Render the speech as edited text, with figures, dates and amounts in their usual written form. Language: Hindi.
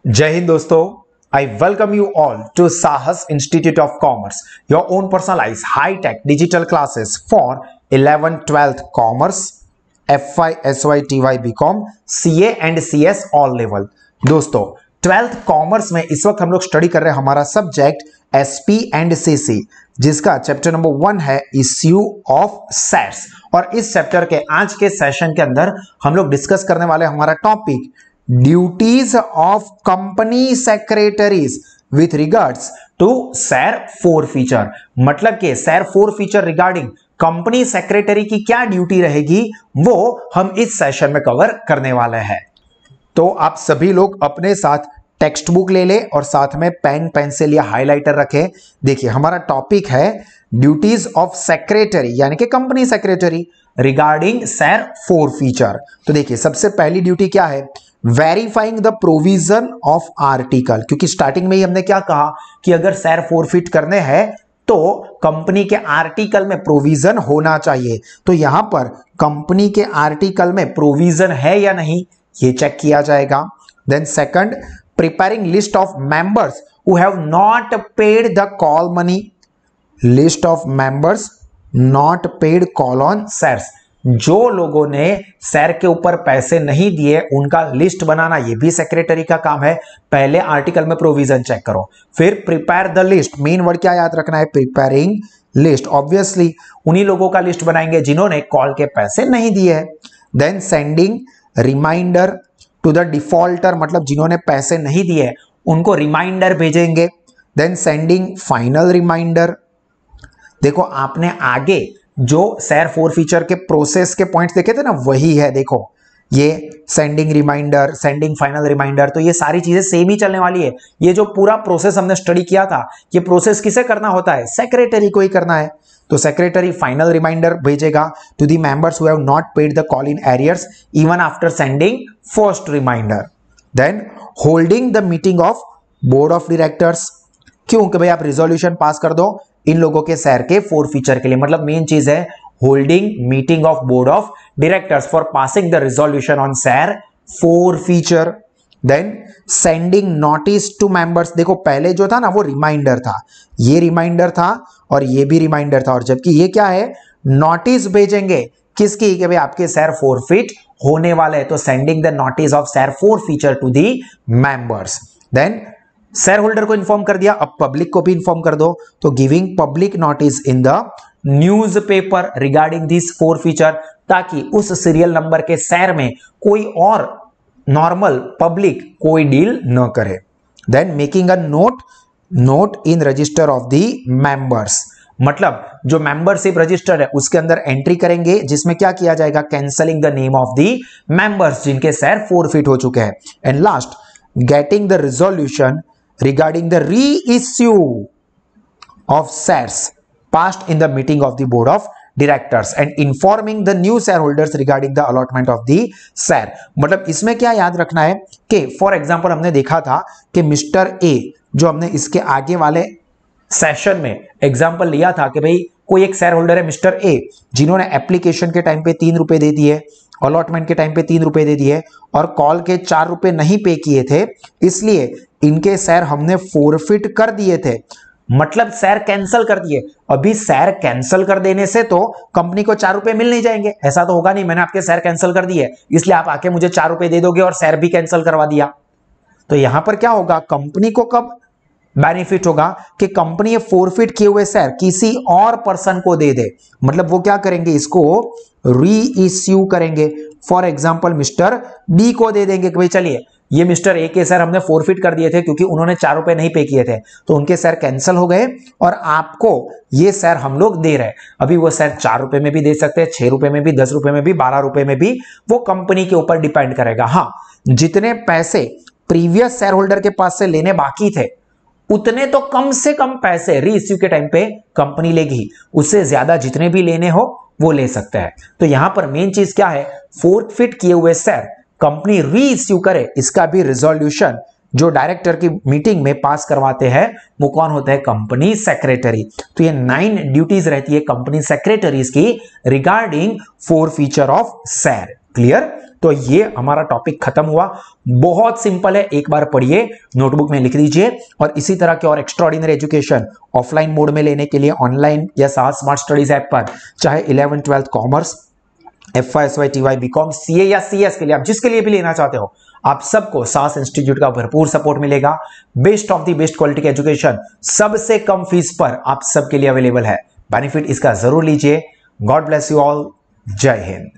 जय हिंद दोस्तों, I welcome you all to Sahas Institute of Commerce, your own personalized high-tech digital classes for 11th, 12th Commerce, FY, SY, TY, BCom, CA and CS all level। दोस्तों 12th Commerce में इस वक्त हम लोग स्टडी कर रहे हैं हमारा सब्जेक्ट SP एंड CC, जिसका चैप्टर नंबर 1 है इश्यू ऑफ सेट्स। और इस चैप्टर के आज के सेशन के अंदर हम लोग डिस्कस करने वाले हमारा topic duties of company secretaries with regards to share forfeiture. मतलब कि share forfeiture regarding company secretary की क्या ड्यूटी रहेगी वो हम इस सेशन में कवर करने वाले हैं। तो आप सभी लोग अपने साथ टेक्स्ट बुक ले ले और साथ में पेन पेंसिल या हाइलाइटर रखें। देखिए हमारा टॉपिक है ड्यूटीज ऑफ सेक्रेटरी यानी कि कंपनी सेक्रेटरी रिगार्डिंग सैर फोर फीचर। तो देखिए सबसे पहली ड्यूटी क्या है, verifying the provision of article. क्योंकि स्टार्टिंग में ही हमने क्या कहा कि अगर सैर फोरफिट करने हैं तो कंपनी के आर्टिकल में प्रोविजन होना चाहिए। तो यहां पर कंपनी के आर्टिकल में प्रोविजन है या नहीं ये चेक किया जाएगा। Then second, preparing list of members who have not paid the call money. List of members not paid call on shares, जो लोगों ने सैर के ऊपर पैसे नहीं दिए उनका लिस्ट बनाना ये भी सेक्रेटरी का काम है। पहले आर्टिकल में प्रोविजन चेक करो, फिर prepare the list. Main word क्या याद रखना है, प्रिपेयरिंग लिस्ट। ऑब्वियसली उन्हीं लोगों का लिस्ट बनाएंगे जिन्होंने कॉल के पैसे नहीं दिए हैं। Then sending reminder to the defaulter, मतलब जिन्होंने पैसे नहीं दिए उनको रिमाइंडर भेजेंगे। Then sending final reminder. देखो आपने आगे जो सैर फोर फीचर के प्रोसेस के पॉइंट्स देखे थे ना, वही है। देखो ये sending reminder, sending final reminder, तो ये सारी चीजें सेम ही चलने वाली है। ये जो पूरा प्रोसेस हमने स्टडी किया था, ये प्रोसेस किसे करना होता है, सेक्रेटरी को ही करना है। तो सेक्रेटरी फाइनल रिमाइंडर भेजेगा to the members who have not paid the call in arrears even after sending first reminder. Then holding the meeting of board of directors. क्यों कि भाई आप रिजोल्यूशन पास कर दो इन लोगों के सैर के फोर फीचर के लिए। मतलब मेन चीज है holding meeting of board of directors for passing the resolution on share forfeiture. Then sending notice to members. देखो पहले जो था ना वो रिमाइंडर था, ये रिमाइंडर था और ये भी रिमाइंडर था, और जबकि ये क्या है, नोटिस भेजेंगे किसकी, कि भाई आपके सैर फोरफिट होने वाले हैं। तो sending the notice of share forfeiture to the members. Then share holder को इन्फॉर्म कर दिया, अब पब्लिक को भी इन्फॉर्म कर दो। तो giving public notice in the newspaper regarding this four feature, ताकि उस सीरियल नंबर के शेयर में कोई और नॉर्मल पब्लिक कोई डील न करे। Then making a note in register of the members. मतलब जो मेंबरशिप रजिस्टर है उसके अंदर एंट्री करेंगे जिसमें क्या किया जाएगा, cancelling the name of the members जिनके शेयर फोरफिट हो चुके हैं। And last, getting the resolution regarding the reissue of shares passed in the meeting of the board of directors and informing the new shareholders regarding the allotment of the share। मतलब इसमें क्या याद रखना है कि फॉर एग्जांपल हमने देखा था कि मिस्टर ए, जो हमने इसके आगे वाले सेशन में एग्जांपल लिया था कि भाई कोई एक शेयर होल्डर है मिस्टर ए, जिन्होंने एप्लीकेशन के टाइम पे 3 रुपए दे दिए, अलॉटमेंट के टाइम पे 3 रुपए दे दिए और कॉल के 4 रुपए नहीं पे किए थे, इसलिए इनके शेयर हमने फोरफिट कर दिए थे। मतलब शेयर कैंसिल कर दिए। अभी शेयर कैंसिल कर देने से तो कंपनी को 4 रुपए मिल नहीं जाएंगे, ऐसा तो होगा नहीं। मैंने आपके शेयर कैंसिल कर दिए इसलिए आप आके मुझे 4 रुपए दे दोगे और शेयर भी कैंसिल करवा दिया। तो यहां पर क्या होगा, कंपनी को कब बेनिफिट होगा कि कंपनी ये फोरफिट किए हुए शेयर किसी और पर्सन को दे दे। मतलब वो क्या करेंगे, इसको री इश्यू करेंगे। फॉर एग्जांपल मिस्टर बी को दे देंगे कि भाई चलिए ये मिस्टर ए के शेयर हमने फोरफिट कर दिए थे क्योंकि उन्होंने 4 रुपए नहीं पे किए थे, तो उनके शेयर कैंसिल हो गए और आपको ये शेयर हम लोग दे रहे हैं। अभी वो शेयर 4 रुपए में भी दे सकते हैं, 6 रुपए में भी, 10 रुपए में भी, 12 रुपए में भी, वो कंपनी के ऊपर डिपेंड करेगा। हाँ, जितने पैसे प्रीवियस शेयर होल्डर के पास से लेने बाकी थे उतने तो कम से कम पैसे री इश्यू के टाइम पे कंपनी लेगी, उससे ज्यादा जितने भी लेने हो वो ले सकते हैं। तो यहां पर मेन चीज क्या है, फोरफिट किए हुए शेयर कंपनी री इश्यू करे, इसका भी रिजोल्यूशन जो डायरेक्टर की मीटिंग में पास करवाते हैं वो कौन होता है, कंपनी सेक्रेटरी। तो ये 9 ड्यूटीज रहती है कंपनी सेक्रेटरीज की regarding four feature of share. Clear. तो ये हमारा टॉपिक खत्म हुआ। बहुत सिंपल है, एक बार पढ़िए, नोटबुक में लिख लीजिए। और इसी तरह के और एक्स्ट्राऑर्डिनरी एजुकेशन ऑफलाइन मोड में लेने के लिए ऑनलाइन या साहस स्मार्ट स्टडीज ऐप पर, चाहे 11th 12th commerce, FY SY TY BCom CA या CS के लिए, आप जिसके लिए भी लेना चाहते हो, आप सबको साहस इंस्टीट्यूट का भरपूर सपोर्ट मिलेगा। Best of the best quality का एजुकेशन सबसे कम फीस पर आप सबके लिए अवेलेबल है। बेनिफिट इसका जरूर लीजिए। God bless you all. जय हिंद।